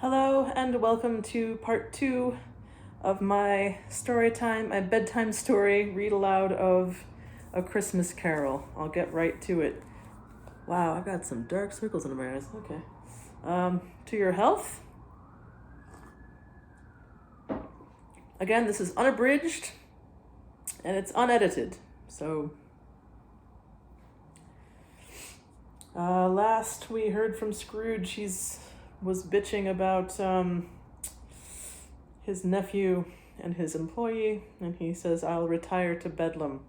Hello and welcome to part 2 of my story time, my bedtime story read aloud of A Christmas Carol. I'll get right to it. Wow, I got some dark circles in my eyes. Okay. To your health. Again, this is unabridged and it's unedited. So, last we heard from Scrooge, was bitching about his nephew and his employee, and he says, "I'll retire to Bedlam."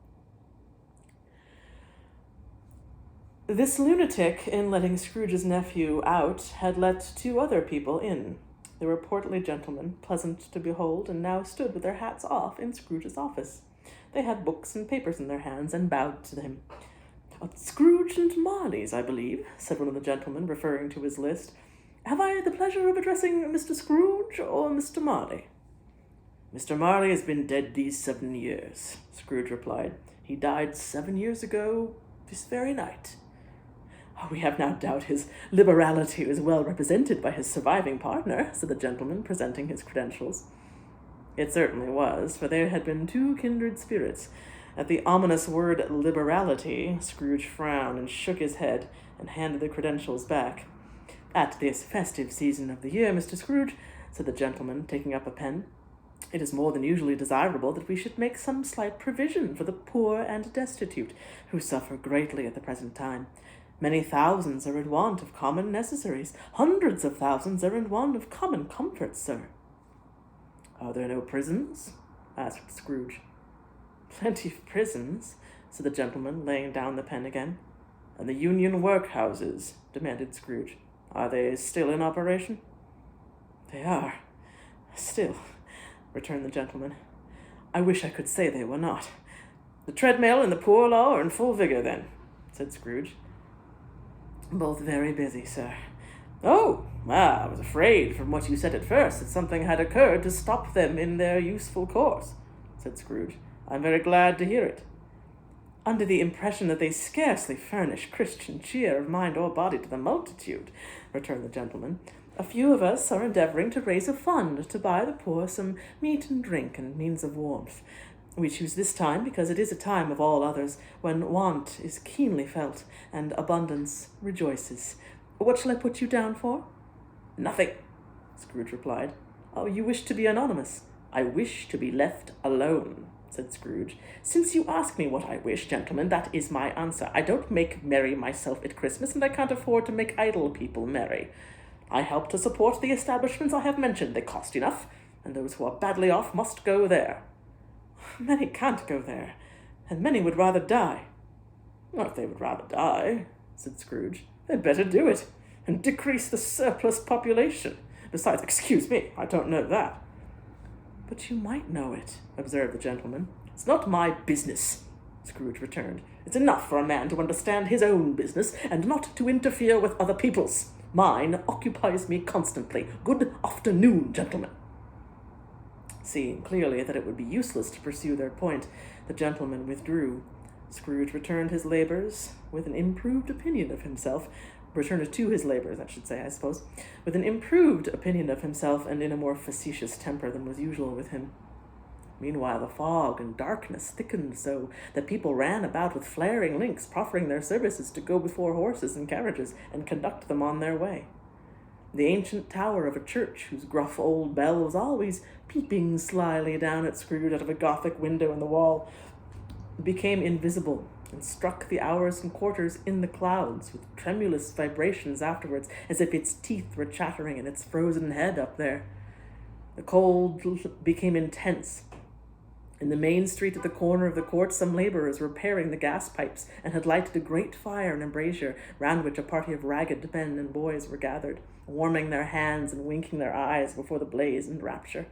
This lunatic, in letting Scrooge's nephew out, had let 2 other people in. They were portly gentlemen, pleasant to behold, and now stood with their hats off in Scrooge's office. They had books and papers in their hands and bowed to him. "Scrooge and Marley's, I believe," said one of the gentlemen, referring to his list. "Have I the pleasure of addressing Mr. Scrooge or Mr. Marley?" "Mr. Marley has been dead these 7 years," Scrooge replied. "He died 7 years ago this very night." "We have no doubt his liberality is well represented by his surviving partner," said the gentleman, presenting his credentials. It certainly was, for there had been 2 kindred spirits. At the ominous word liberality, Scrooge frowned and shook his head and handed the credentials back. "At this festive season of the year, Mr. Scrooge," said the gentleman, taking up a pen, "it is more than usually desirable that we should make some slight provision for the poor and destitute, who suffer greatly at the present time. Many thousands are in want of common necessaries. Hundreds of thousands are in want of common comforts, sir." "Are there no prisons?" asked Scrooge. "Plenty of prisons," said the gentleman, laying down the pen again. "And the union workhouses?" demanded Scrooge. "Are they still in operation?" "They are. Still," returned the gentleman. "I wish I could say they were not." "The treadmill and the poor law are in full vigor, then," said Scrooge. "Both very busy, sir." "Oh, I was afraid from what you said at first that something had occurred to stop them in their useful course," said Scrooge. "I'm very glad to hear it." "Under the impression that they scarcely furnish Christian cheer of mind or body to the multitude," returned the gentleman, "a few of us are endeavoring to raise a fund to buy the poor some meat and drink and means of warmth. We choose this time because it is a time of all others when want is keenly felt and abundance rejoices. What shall I put you down for?" "Nothing," Scrooge replied. "Oh, you wish to be anonymous?" "I wish to be left alone," said Scrooge. "Since you ask me what I wish, gentlemen, that is my answer. I don't make merry myself at Christmas, and I can't afford to make idle people merry. I help to support the establishments I have mentioned. They cost enough, and those who are badly off must go there." "Many can't go there, and many would rather die." "Well, if they would rather die," said Scrooge, "they'd better do it, and decrease the surplus population. Besides, excuse me, I don't know that." "But you might know it," observed the gentleman. "It's not my business," Scrooge returned. "It's enough for a man to understand his own business, and not to interfere with other people's. Mine occupies me constantly. Good afternoon, gentlemen." Seeing clearly that it would be useless to pursue their point, the gentleman withdrew. Scrooge returned to his labors with an improved opinion of himself, with an improved opinion of himself and in a more facetious temper than was usual with him. Meanwhile, the fog and darkness thickened so that people ran about with flaring links, proffering their services to go before horses and carriages and conduct them on their way. The ancient tower of a church, whose gruff old bell was always peeping slyly down at Scrooge out of a Gothic window in the wall, became invisible and struck the hours and quarters in the clouds with tremulous vibrations afterwards, as if its teeth were chattering in its frozen head up there. The cold became intense. In the main street at the corner of the court, some laborers were repairing the gas pipes and had lighted a great fire and embrasure, round which a party of ragged men and boys were gathered, warming their hands and winking their eyes before the blaze and rapture.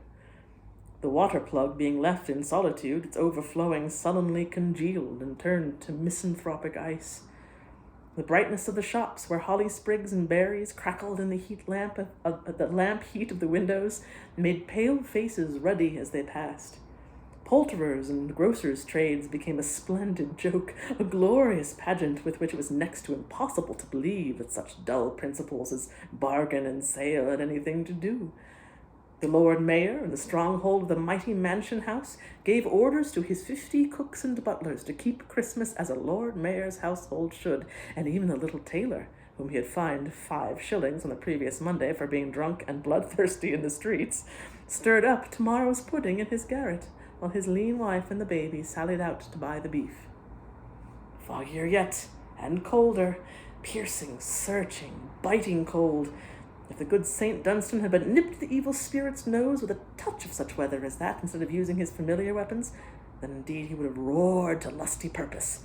The water plug being left in solitude, its overflowing sullenly congealed and turned to misanthropic ice. The brightness of the shops, where holly sprigs and berries crackled in the lamp heat of the windows, made pale faces ruddy as they passed. Poulterers' and grocers' trades became a splendid joke, a glorious pageant with which it was next to impossible to believe that such dull principles as bargain and sale had anything to do. The Lord Mayor, in the stronghold of the mighty mansion house, gave orders to his 50 cooks and butlers to keep Christmas as a Lord Mayor's household should, and even the little tailor, whom he had fined 5 shillings on the previous Monday for being drunk and bloodthirsty in the streets, stirred up tomorrow's pudding in his garret, while his lean wife and the baby sallied out to buy the beef. Foggier yet, and colder, piercing, searching, biting cold. If the good St. Dunstan had but nipped the evil spirit's nose with a touch of such weather as that, instead of using his familiar weapons, then indeed he would have roared to lusty purpose.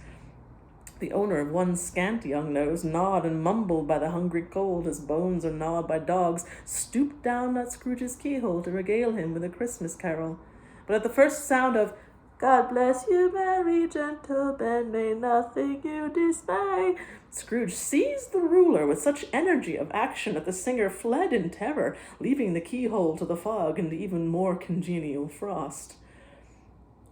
The owner of one scant young nose, gnawed and mumbled by the hungry cold as bones are gnawed by dogs, stooped down at Scrooge's keyhole to regale him with a Christmas carol. But at the first sound of "God bless you, merry gentlemen, may nothing you dismay," Scrooge seized the ruler with such energy of action that the singer fled in terror, leaving the keyhole to the fog and the even more congenial frost.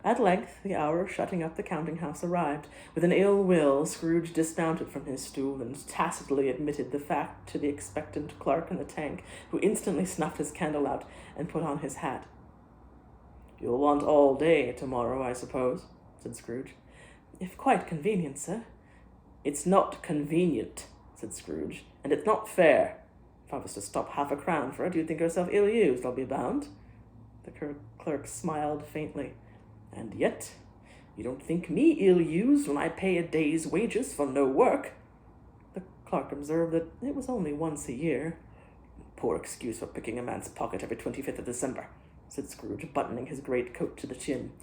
At length the hour of shutting up the counting-house arrived. With an ill will, Scrooge dismounted from his stool and tacitly admitted the fact to the expectant clerk in the tank, who instantly snuffed his candle out and put on his hat. "You'll want all day tomorrow, I suppose," said Scrooge. "If quite convenient, sir." "It's not convenient," said Scrooge, "and it's not fair. If I was to stop 1/2 crown for it, you'd think yourself ill-used, I'll be bound." The clerk smiled faintly. "And yet, you don't think me ill-used when I pay a day's wages for no work." The clerk observed that it was only once a year. "Poor excuse for picking a man's pocket every 25th of December," said Scrooge, buttoning his greatcoat to the chin.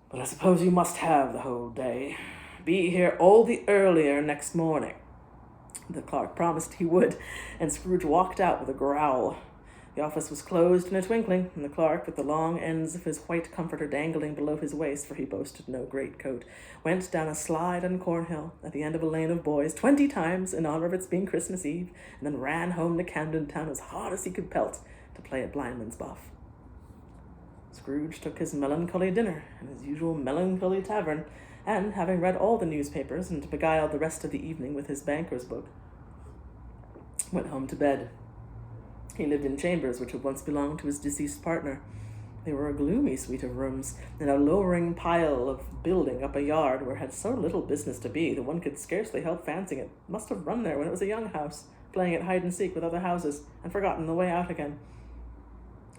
"But I suppose you must have the whole day. Be here all the earlier next morning." The clerk promised he would, and Scrooge walked out with a growl. The office was closed in a twinkling, and the clerk, with the long ends of his white comforter dangling below his waist, for he boasted no greatcoat, went down a slide on Cornhill, at the end of a lane of boys, 20 times in honor of its being Christmas Eve, and then ran home to Camden Town as hard as he could pelt to play at blindman's buff. Scrooge took his melancholy dinner in his usual melancholy tavern, and, having read all the newspapers and beguiled the rest of the evening with his banker's book, went home to bed. He lived in chambers which had once belonged to his deceased partner. They were a gloomy suite of rooms, in a lowering pile of building up a yard where it had so little business to be that one could scarcely help fancying it must have run there when it was a young house, playing at hide-and-seek with other houses, and forgotten the way out again.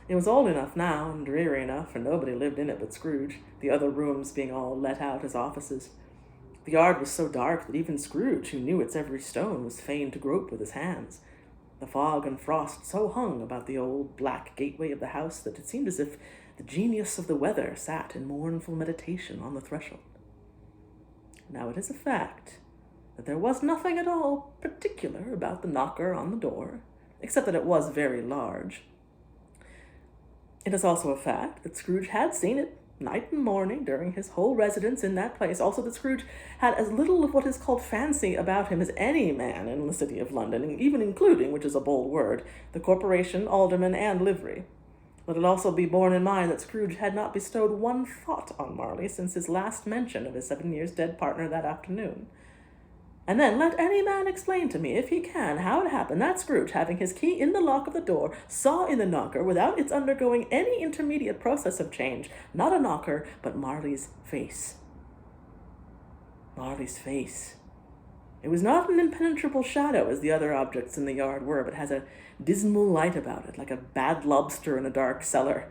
It was old enough now, and dreary enough, for nobody lived in it but Scrooge, the other rooms being all let out as offices. The yard was so dark that even Scrooge, who knew its every stone, was fain to grope with his hands. The fog and frost so hung about the old black gateway of the house that it seemed as if the genius of the weather sat in mournful meditation on the threshold. Now it is a fact that there was nothing at all particular about the knocker on the door, except that it was very large. It is also a fact that Scrooge had seen it night and morning during his whole residence in that place. Also that Scrooge had as little of what is called fancy about him as any man in the city of London, even including, which is a bold word, the corporation, aldermen, and livery. Let it also be borne in mind that Scrooge had not bestowed one thought on Marley since his last mention of his 7 years dead partner that afternoon. And then let any man explain to me, if he can, how it happened that Scrooge, having his key in the lock of the door, saw in the knocker, without its undergoing any intermediate process of change, not a knocker, but Marley's face. Marley's face. It was not an impenetrable shadow, as the other objects in the yard were, but has a dismal light about it, like a bad lobster in a dark cellar.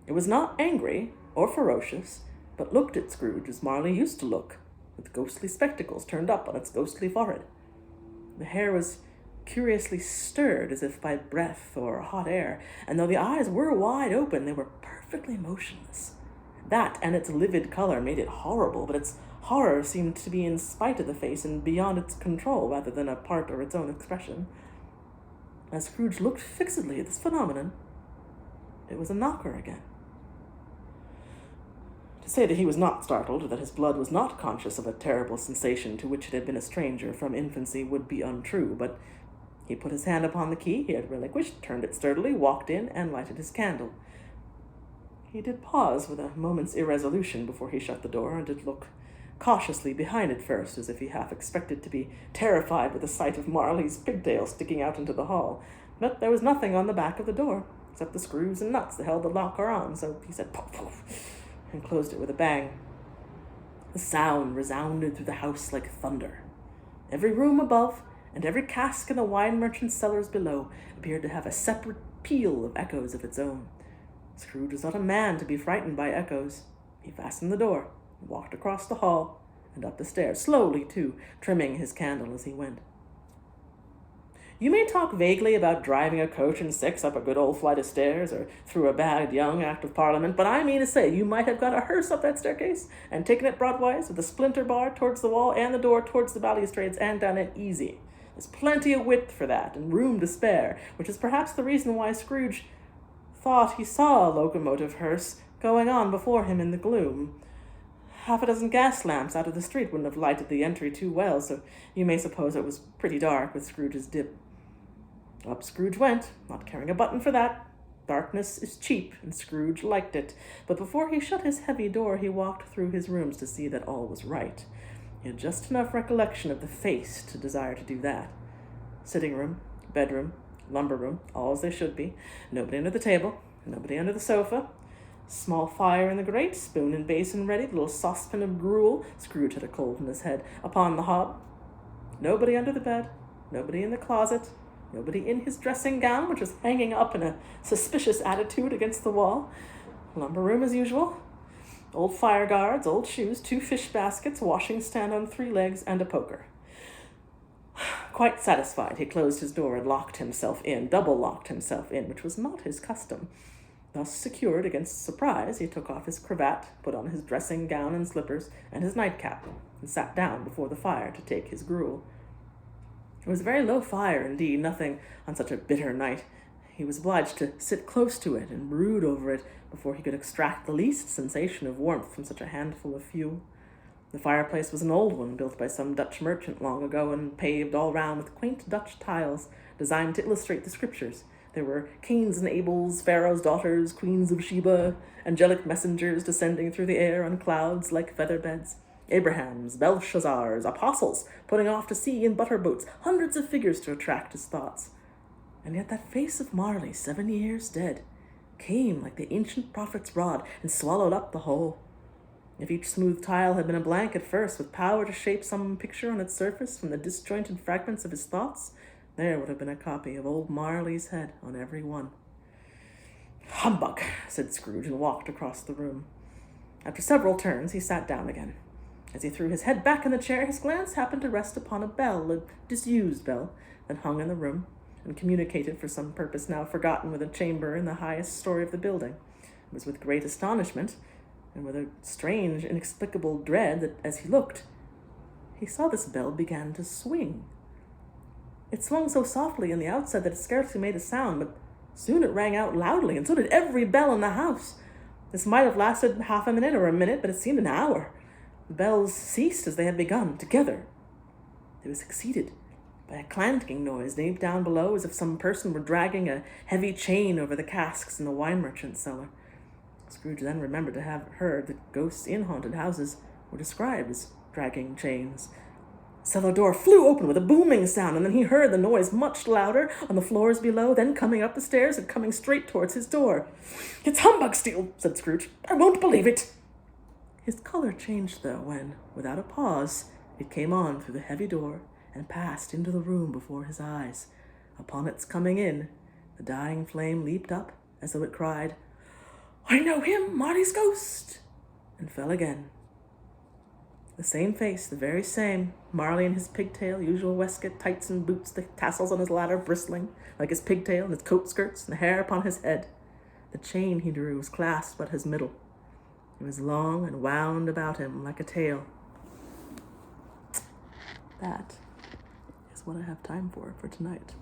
It was not angry or ferocious, but looked at Scrooge as Marley used to look, with ghostly spectacles turned up on its ghostly forehead. The hair was curiously stirred as if by breath or hot air, and though the eyes were wide open, they were perfectly motionless. That and its livid color made it horrible, but its horror seemed to be in spite of the face and beyond its control rather than a part of its own expression. As Scrooge looked fixedly at this phenomenon, it was a knocker again. To say that he was not startled, or that his blood was not conscious of a terrible sensation to which it had been a stranger from infancy, would be untrue, but he put his hand upon the key he had relinquished, turned it sturdily, walked in, and lighted his candle. He did pause with a moment's irresolution before he shut the door, and did look cautiously behind it first, as if he half expected to be terrified with the sight of Marley's pigtail sticking out into the hall. But there was nothing on the back of the door, except the screws and nuts that held the locker on, so he said poof, poof, and closed it with a bang. The sound resounded through the house like thunder. Every room above, and every cask in the wine merchant's cellars below, appeared to have a separate peal of echoes of its own. Scrooge was not a man to be frightened by echoes. He fastened the door, and walked across the hall, and up the stairs, slowly, too, trimming his candle as he went. You may talk vaguely about driving a coach and six up a good old flight of stairs, or through a bad young Act of Parliament, but I mean to say you might have got a hearse up that staircase, and taken it broadwise, with the splinter bar towards the wall, and the door towards the balustrades, and done it easy. There's plenty of width for that, and room to spare, which is perhaps the reason why Scrooge thought he saw a locomotive hearse going on before him in the gloom. Half a dozen gas lamps out of the street wouldn't have lighted the entry too well, so you may suppose it was pretty dark with Scrooge's dip. Up Scrooge went, not caring a button for that. Darkness is cheap, and Scrooge liked it, but before he shut his heavy door he walked through his rooms to see that all was right. He had just enough recollection of the face to desire to do that. Sitting room, bedroom, lumber room, all as they should be. Nobody under the table, nobody under the sofa. Small fire in the grate, spoon and basin ready, little saucepan of gruel, Scrooge had a cold in his head, upon the hob. Nobody under the bed, nobody in the closet, nobody in his dressing gown, which was hanging up in a suspicious attitude against the wall. Lumber room as usual. Old fire guards, old shoes, 2 fish baskets, washing stand on 3 legs, and a poker. Quite satisfied, he closed his door and locked himself in, double-locked himself in, which was not his custom. Thus secured against surprise, he took off his cravat, put on his dressing gown and slippers, and his nightcap, and sat down before the fire to take his gruel. It was a very low fire indeed, nothing on such a bitter night. He was obliged to sit close to it and brood over it before he could extract the least sensation of warmth from such a handful of fuel. The fireplace was an old one, built by some Dutch merchant long ago, and paved all round with quaint Dutch tiles, designed to illustrate the scriptures. There were Cains and Abels, Pharaoh's daughters, queens of Sheba, angelic messengers descending through the air on clouds like feather beds, Abrahams, Belshazzars, apostles putting off to sea in butter boats, hundreds of figures to attract his thoughts. And yet that face of Marley, 7 years dead, came like the ancient prophet's rod and swallowed up the whole. If each smooth tile had been a blank at first, with power to shape some picture on its surface from the disjointed fragments of his thoughts, there would have been a copy of old Marley's head on every one. "Humbug," said Scrooge, and walked across the room. After several turns, he sat down again. As he threw his head back in the chair, his glance happened to rest upon a bell, a disused bell, that hung in the room, and communicated for some purpose now forgotten with a chamber in the highest story of the building. It was with great astonishment, and with a strange, inexplicable dread, that as he looked, he saw this bell began to swing. It swung so softly in the outset that it scarcely made a sound, but soon it rang out loudly, and so did every bell in the house. This might have lasted half a minute or a minute, but it seemed an hour. The bells ceased as they had begun, together. They were succeeded by a clanking noise deep down below, as if some person were dragging a heavy chain over the casks in the wine merchant's cellar. Scrooge then remembered to have heard that ghosts in haunted houses were described as dragging chains. The cellar door flew open with a booming sound, and then he heard the noise much louder on the floors below, then coming up the stairs and coming straight towards his door. "It's humbug still," said Scrooge. "I won't believe it." His color changed, though, when, without a pause, it came on through the heavy door and passed into the room before his eyes. Upon its coming in, the dying flame leaped up, as though it cried, "I know him, Marley's ghost," and fell again. The same face, the very same, Marley in his pigtail, usual waistcoat, tights and boots, the tassels on his ladder bristling like his pigtail, and his coat skirts, and the hair upon his head. The chain he drew was clasped at his middle. It was long and wound about him like a tail. That is what I have time for tonight.